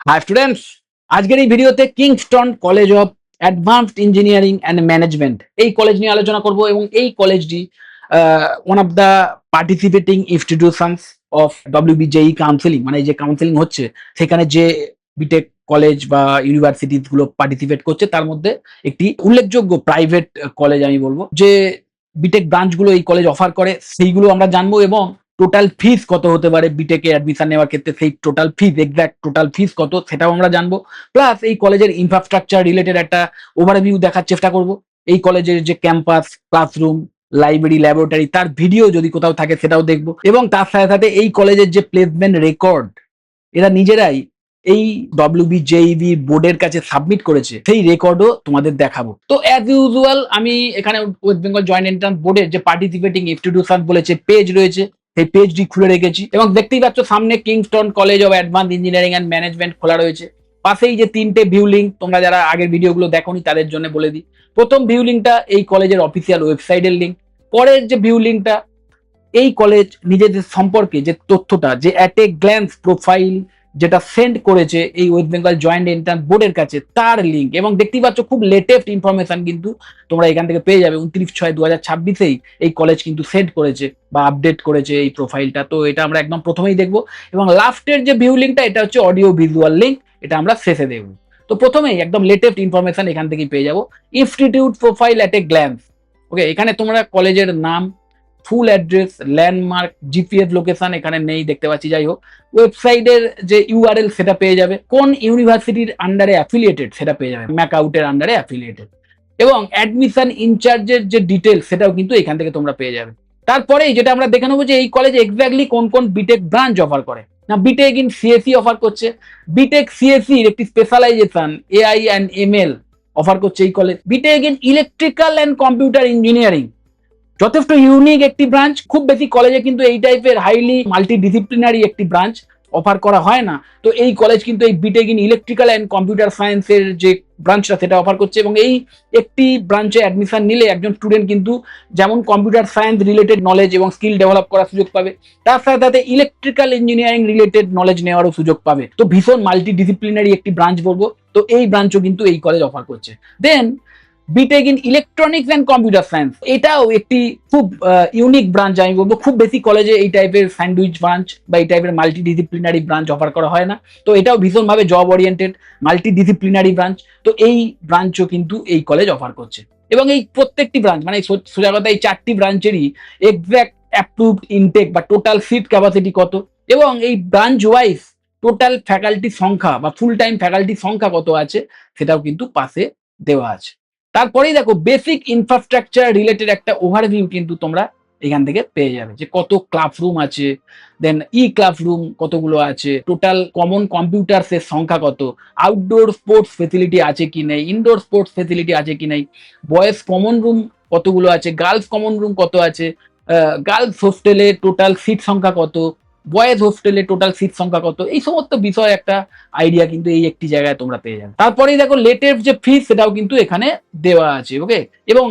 High students, আজকের এই ভিডিওতে Kingston college of advanced engineering and management এই কলেজ নিয়ে আলোচনা করব এবং এই কলেজটি one of the participating institutions of WBJEE counselling, মানে এই যে কাউন্সিলিং হচ্ছে সেখানে যে বিটেক কলেজ বা ইউনিভার্সিটিস গুলো পার্টিসিপেট করছে তার মধ্যে একটি উল্লেখযোগ্য প্রাইভেট কলেজ আমি বলবো। যে বিটেক ব্রাঞ্চগুলো এই কলেজ অফার করে সেইগুলো আমরা জানবো এবং টোটাল ফিস কত হতে পারে বিটেকে অ্যাডমিশন নেওয়ার ক্ষেত্রে, সেই total fees, exact total fees কত সেটাও আমরা জানবো। প্লাস এই কলেজের ইনফ্রাস্ট্রাকচার রিলেটেড একটা ওভারভিউ দেখার চেষ্টা করব। এই কলেজের যে ক্যাম্পাস, ক্লাসরুম, লাইব্রেরি, ল্যাবরেটরি, তার ভিডিও যদি কোথাও থাকে সেটাও দেখবো। এবং তার সাথে সাথে এই কলেজের যে প্লেসমেন্ট রেকর্ড এরা নিজেরাই এই ডব্লিউবিজেইবি বোর্ডের কাছে সাবমিট করেছে, সেই রেকর্ডও তোমাদের দেখাবো। তো অ্যাজ ইউজুয়াল আমি এখানে ওয়েস্ট বেঙ্গল জয়েন্ট এন্ট্রান্স বোর্ডের যে পার্টিসিপেটিং ইনস্টিটিউশন বলেছে পেজ রয়েছে, সেই পেজটি খুলে রেখেছি এবং দেখতেই পাচ্ছ সামনে Kingston college of advance engineering and management খোলা রয়েছে। পাশেই যে তিনটে ভিউ লিঙ্ক, তোমরা যারা আগের ভিডিওগুলো দেখোনি তাদের জন্য বলে দিই। প্রথম ভিউ লিঙ্কটা এই কলেজের অফিসিয়াল ওয়েবসাইটের লিঙ্ক। পরের যে ভিউ লিঙ্কটা এই কলেজ নিজেদের সম্পর্কে যে তথ্যটা, যে অ্যাট এ গ্ল্যান্স প্রোফাইল যেটা সেন্ড করেছে এই ওয়েস্ট বেঙ্গল জয়েন্ট এন্ট্রান্স বোর্ডের কাছে, তার লিঙ্ক। এবং দেখতেই পাচ্ছ খুব লেটেস্ট ইনফরমেশন কিন্তু তোমরা এখান থেকে পেয়ে যাবে। 29/6/2026 এই কলেজ কিন্তু সেন্ড করেছে বা আপডেট করেছে এই প্রোফাইলটা। তো এটা আমরা একদম প্রথমেই দেখবো এবং লাস্টের যে ভিউ লিঙ্কটা এটা হচ্ছে অডিও ভিজুয়াল লিঙ্ক, এটা আমরা শেষে দেখবো। তো প্রথমেই একদম লেটেস্ট ইনফরমেশন এখান থেকেই পেয়ে যাবো। Institute profile at a glance. Okay, এখানে তোমরা কলেজের নাম, full address, landmark, GPS location এখানে নেই দেখতে পাচ্ছি, যাই হোক ওয়েবসাইটের যে ইউআরএল সেটা পেয়ে যাবে, কোন ইউনিভার্সিটির আন্ডারে অ্যাফিলিয়েটেড সেটা পেয়ে যাবে, ম্যাকআউটের আন্ডারে অ্যাফিলিয়েটেড, এবং অ্যাডমিশন ইনচার্জের যে ডিটেলস সেটাও কিন্তু এখান থেকে তোমরা পেয়ে যাবে। তারপরেই যেটা আমরা দেখে নেবো যে এই কলেজে এক্স্যাক্টলি কোন কোন বিটেক ব্রাঞ্চ অফার করে। না, বিটেক ইন সিএসি অফার করছে। বিটেক সিএসি এর একটি specialisation AI and ML offer করছে এই college. BTech in electrical and computer engineering, যথেষ্ট ইউনিক একটি ব্রাঞ্চ। খুব বেশি কলেজে কিন্তু এই টাইপের হাইলি মাল্টিডিসিপ্লিনারি একটি ব্রাঞ্চ অফার করা হয় না। তো এই কলেজ কিন্তু এই BTech in electrical and computer সায়েন্সের যে ব্রাঞ্চটা সেটা অফার করছে এবং এই একটি ব্রাঞ্চে অ্যাডমিশন নিলে একজন স্টুডেন্ট কিন্তু যেমন কম্পিউটার সায়েন্স রিলেটেড নলেজ এবং স্কিল ডেভেলপ করার সুযোগ পাবে, তার সাথে সাথে ইলেকট্রিক্যাল ইঞ্জিনিয়ারিং রিলেটেড নলেজ নেওয়ারও সুযোগ পাবে। তো ভীষণ মাল্টিডিসিপ্লিনারি একটি ব্রাঞ্চ বলবো। তো এই ব্রাঞ্চও কিন্তু এই কলেজ অফার করছে। Then BTech in electronics and computer science, এটাও একটি খুব ইউনিক ব্রাঞ্চ আমি বলবো। খুব বেশি কলেজে এই টাইপের স্যান্ডউইচ ব্রাঞ্চ বা এই টাইপের মাল্টিডিসিপ্লিনারি ব্রাঞ্চ অফার করা হয় না। তো এটাও ভীষণভাবে জব ওরিয়েন্টেড মাল্টিডিসিপ্লিনারি ব্রাঞ্চ। তো এই ব্রাঞ্চও কিন্তু এই কলেজ অফার করছে এবং এই প্রত্যেকটি ব্রাঞ্চ, মানে সোজা কথা এই চারটি ব্রাঞ্চেরই এক্স্যাক্ট অ্যাপ্রুভড ইনটেক বা টোটাল সিট ক্যাপাসিটি কত এবং এই ব্রাঞ্চ ওয়াইজ টোটাল ফ্যাকাল্টি সংখ্যা বা ফুল টাইম ফ্যাকাল্টি সংখ্যা কত আছে সেটাও কিন্তু পাশে দেওয়া আছে। তারপরেই দেখো বেসিক ইনফ্রাস্ট্রাকচার রিলেটেড একটা ওভারভিউ কিন্তু তোমরা এখান থেকে পেয়ে যাবে, যে কত ক্লাসরুম আছে, দেন ই ক্লাসরুম কতগুলো আছে, টোটাল কমন কম্পিউটারসের সংখ্যা কত, আউটডোর স্পোর্টস ফেসিলিটি আছে কি নেই, ইনডোর স্পোর্টস ফেসিলিটি আছে কি নেই, বয়েজ কমন রুম কতগুলো আছে, গার্লস কমন রুম কত আছে, গার্লস হোস্টেলে টোটাল সিট সংখ্যা কত, বয়েজ হোস্টেলে টোটাল সিট সংখ্যা কত, এই সমস্ত বিষয় একটা আইডিয়া কিন্তু এই একটি জায়গায় তোমরা পেয়ে যাবে। তারপরেই দেখো লেটেস্ট যে ফিস সেটাও কিন্তু এখানে দেওয়া আছে। ওকে, এবং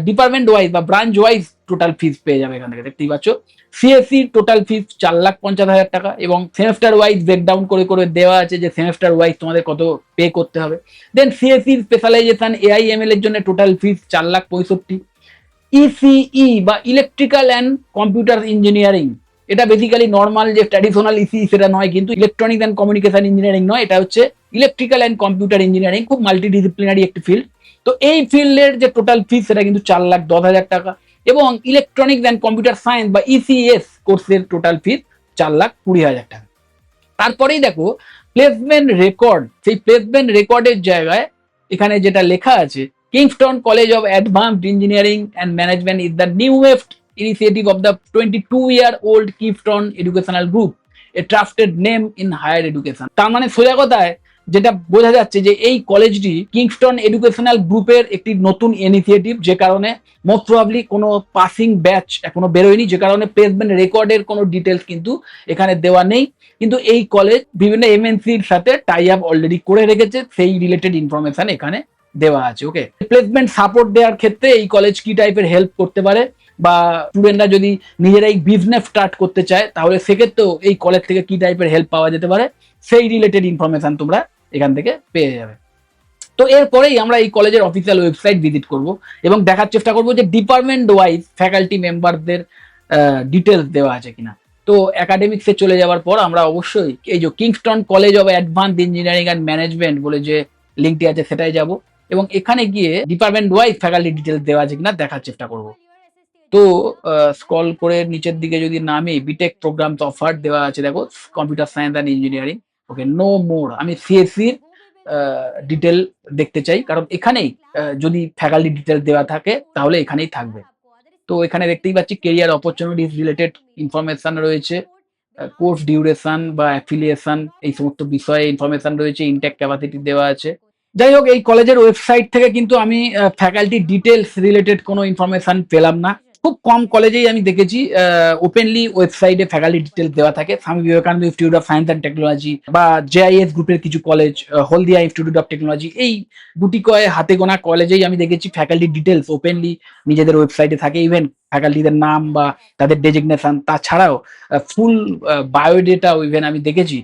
ডিপার্টমেন্ট ওয়াইজ বা ব্রাঞ্চ ওয়াইজ টোটাল ফিস পেয়ে যাবে এখান থেকে, দেখতেই পাচ্ছ। সিএসসি টোটাল ফিস 4,50,000 টাকা এবং সেমেস্টার ওয়াইজ ব্রেকডাউন করে করে দেওয়া আছে যে সেমেস্টার ওয়াইজ তোমাদের কত পে করতে হবে। দেন সিএসসি স্পেশালাইজেশন এআইএমএল এর জন্য টোটাল ফিস 4,65,000। ইসিই বা ইলেকট্রিক্যাল অ্যান্ড কম্পিউটার ইঞ্জিনিয়ারিং, এটা বেসিক্যালি নর্মাল যে ট্র্যাডিশনাল ইসিই সেটা নয়, কিন্তু ইলেকট্রনিক্স অ্যান্ড কমিউনিকেশন ইঞ্জিনিয়ারিং নয়, এটা হচ্ছে ইলেকট্রিক্যাল অ্যান্ড কম্পিউটার ইঞ্জিনিয়ারিং, খুব মাল্টিডিসিপ্লিনারি একটি ফিল্ড। তো এই ফিল্ডের যে টোটাল ফিস সেটা কিন্তু 4,10,000 টাকা এবং ইলেকট্রনিক্স অ্যান্ড কম্পিউটার সায়েন্স বা ইসিএস কোর্সের টোটাল ফিস 4,20,000 টাকা। তারপরেই দেখো প্লেসমেন্ট রেকর্ড, সেই প্লেসমেন্ট রেকর্ডের জায়গায় এখানে যেটা লেখা আছে, Kingston college of advanced engineering and management is the newest initiative of the 22-year-old Keystone Educational Group, a trusted name in higher education। তার মানে সোজা কথায় যেটা বোঝা যাচ্ছে যে এই কলেজটি কিংস্টন এডুকেশনাল গ্রুপের একটি নতুন ইনিশিয়েটিভ, যে কারণে মোস্ট প্রবাবলি কোনো পাসিং ব্যাচ এখনো বেরোয়নি, যে কারণে প্লেসমেন্ট রেকর্ডের কোনো ডিটেলস কিন্তু এখানে দেওয়া নেই। কিন্তু এই কলেজ বিভিন্ন এমএনসির সাথে টাই আপ অলরেডি করে রেখেছে, সেই রিলেটেড ইনফরমেশন এখানে দেওয়া আছে। ওকে, প্লেসমেন্ট সাপোর্ট দেওয়ার ক্ষেত্রে এই কলেজ কি টাইপের হেল্প করতে পারে বা স্টুডেন্টরা যদি নিজেরাই বিজনেস স্টার্ট করতে চায়, তাহলে সেক্ষেত্রেও এই কলেজ থেকে কি টাইপের হেল্প পাওয়া যেতে পারে সেই রিলেটেড ইনফরমেশন তোমরা এখান থেকে পেয়ে যাবে। তো এরপরেই আমরা এই কলেজের অফিসিয়াল ওয়েবসাইট ভিজিট করব এবং দেখার চেষ্টা করব যে ডিপার্টমেন্ট ওয়াইজ ফ্যাকাল্টি মেম্বারদের ডিটেলস দেওয়া আছে কিনা। তো একাডেমিক্সে চলে যাওয়ার পর আমরা অবশ্যই এই যে Kingston college of advance engineering and management বলে যে লিঙ্কটি আছে সেটাই যাব এবং এখানে গিয়ে ডিপার্টমেন্ট ওয়াইজ ফ্যাকাল্টি ডিটেলস দেওয়া আছে কিনা দেখার চেষ্টা করব। তো স্ক্রল করে নিচের দিকে যদি নামি, বিটেক প্রোগ্রামস অফার দেওয়া আছে, দেখো computer science and engineering. Okay, no more. আমি সিএসসির ডিটেল দেখতে চাই, কারণ এখানেই যদি ফ্যাকাল্টি ডিটেল দেওয়া থাকে তাহলে এখানেই থাকবে। তো এখানে দেখতেই পাচ্ছি কেরিয়ার অপরচুনিটিস রিলেটেড ইনফরমেশন রয়েছে, কোর্স ডিউরেশন বা অ্যাফিলিয়েশন এই সমস্ত বিষয়ে ইনফরমেশন রয়েছে, ইনটেক ক্যাপাসিটি দেওয়া আছে। যাই হোক, এই কলেজের ওয়েবসাইট থেকে কিন্তু আমি ফ্যাকাল্টি ডিটেলস রিলেটেড কোনো ইনফরমেশন পেলাম না। খুব কম কলেজেই আমি দেখেছি ওপেনলি ওয়েবসাইটে ফ্যাকাল্টি ডিটেলস দেওয়া থাকে। Swami Vivekananda institute of science and technology বা জেআইএস গ্রুপের কিছু college, Haldia institute of technology, এই গুটি কয়ে হাতে গোনা কলেজেই আমি দেখেছি ফ্যাকাল্টি ডিটেলস ওপেনলি নিজেদের ওয়েবসাইটে থাকে। ইভেন ফ্যাকাল্টিদের নাম বা তাদের ডেজিগনেশন, তাছাড়াও ফুল বায়োডেটাও ইভেন আমি দেখেছি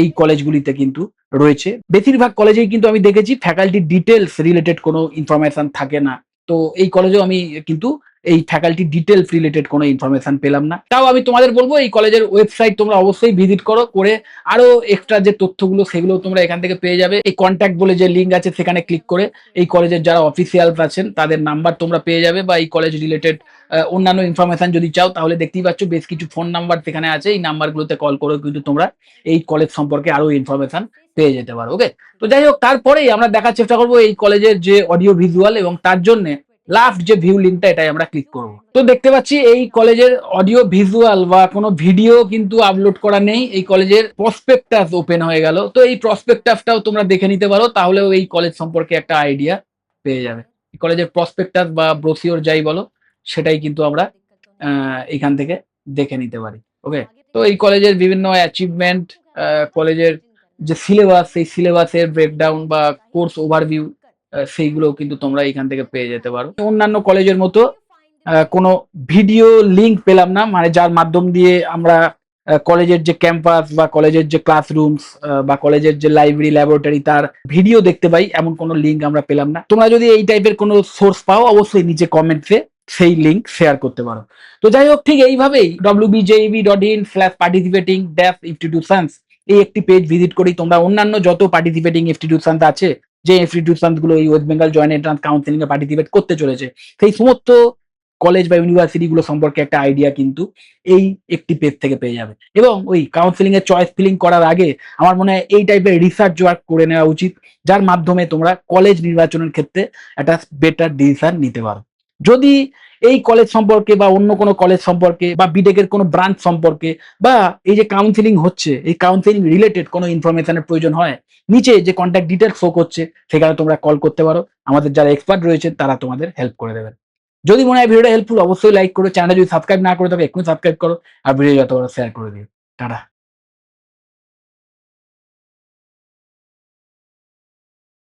এই কলেজগুলিতে কিন্তু রয়েছে। বেশিরভাগ কলেজেই কিন্তু আমি দেখেছি ফ্যাকাল্টি ডিটেলস রিলেটেড কোনো ইনফরমেশন থাকে না। তো এই কলেজেও আমি কিন্তু এই ফ্যাকাল্টি ডিটেলস রিলেটেড কোনো ইনফরমেশন পেলাম না। তাও আমি তোমাদের বলবো এই কলেজের ওয়েবসাইট তোমরা অবশ্যই ভিজিট করো, করে আরো এক্সট্রা যে তথ্যগুলো সেগুলো তোমরা এখান থেকে পেয়ে যাবে। এই কন্ট্যাক্ট বলে যে লিঙ্ক আছে সেখানে ক্লিক করে এই কলেজের যারা অফিসিয়ালস আছেন তাদের নাম্বার তোমরা পেয়ে যাবে, বা এই কলেজ রিলেটেড অন্যান্য ইনফরমেশন যদি চাও তাহলে দেখতেই পাচ্ছ বেশ কিছু ফোন নাম্বার সেখানে আছে। এই নাম্বারগুলোতে কল করে কিন্তু তোমরা এই কলেজ সম্পর্কে আরো ইনফরমেশন পেয়ে যেতে পারো। ওকে, তো যাই হোক, তারপরেই আমরা দেখার চেষ্টা করবো এই কলেজের যে অডিও ভিজুয়াল, এবং তার জন্য লাস্ট যে ভিউ লিঙ্কটা এটাই আমরা ক্লিক করব। তো দেখতে পাচ্ছি এই কলেজের অডিও ভিজুয়াল বা কোনো ভিডিও কিন্তু আপলোড করা নেই। এই কলেজের প্রসপেক্টাস ওপেন হয়ে গেল। তো এই প্রসপেক্টাসটাও তোমরা দেখে নিতে পারো, তাহলেও এই কলেজ সম্পর্কে একটা আইডিয়া পেয়ে যাবে। এই কলেজের প্রসপেক্টাস বা ব্রোশিওর যাই বলো সেটাই কিন্তু আমরা এখান থেকে দেখে নিতে পারি। ওকে, তো এই কলেজের বিভিন্ন অ্যাচিভমেন্ট, কলেজের যে সিলেবাস, সেই সিলেবাসের ব্রেকডাউন বা কোর্স ওভারভিউ সেইগুলোও কিন্তু তোমরা এখান থেকে পেয়ে যেতে পারো। অন্যান্য কলেজের মতো কোনো ভিডিও লিঙ্ক পেলাম না, মানে যার মাধ্যম দিয়ে আমরা কলেজের যে ক্যাম্পাস বা কলেজের যে ক্লাসরুমস বা কলেজের যে লাইব্রেরি ল্যাবরেটরি তার ভিডিও দেখতে পাই, এমন কোনো লিঙ্ক আমরা পেলাম না। তোমরা যদি এই টাইপের কোনো সোর্স পাও অবশ্যই নিচে কমেন্টসে সেই লিঙ্ক শেয়ার করতে পারো। তো যাই হোক, ঠিক এইভাবেই wbjeb.in/participating-institutions এই একটি পেজ ভিজিট করি তোমরা অন্যান্য যত পার্টিসিপেটিং ইনস্টিটিউশন আছে, যে ইনস্টিটিউশন গুলো এই West Bengal joint entrance counselling এ পার্টিসিপেট করতে চলেছে, সেই সমস্ত কলেজ বা ইউনিভার্সিটি গুলো সম্পর্কে একটা আইডিয়া কিন্তু এই একটি পেজ থেকে পেয়ে যাবে। এবং ওই কাউন্সিলিং এর চয়েস ফিলিং করার আগে আমার মনে হয় এই টাইপের রিসার্চ ওয়ার্ক করে নেওয়া উচিত, যার মাধ্যমে তোমরা কলেজ নির্বাচনের ক্ষেত্রে একটা বেটার ডিসিশন নিতে পারো। যদি এই কলেজ সম্পর্কে বা অন্য কোনো কলেজ সম্পর্কে বা বিটেকের কোনো ব্রাঞ্চ সম্পর্কে বা এই যে কাউন্সিলিং হচ্ছে এই কাউন্সিলিং রিলেটেড কোনো ইনফরমেশনের প্রয়োজন হয়, নিচে যে কন্ট্যাক্ট ডিটেলস শো করছে সেখানে তোমরা কল করতে পারো। আমাদের যারা এক্সপার্ট রয়েছেন তারা তোমাদের হেল্প করে দেবেন। যদি মনে হয় ভিডিওটা হেল্পফুল অবশ্যই লাইক করো, চ্যানেল যদি সাবস্ক্রাইব না করে থাকো এক্ষুনি সাবস্ক্রাইব করো, আর ভিডিও যত বড় শেয়ার করে দিও। টাটা।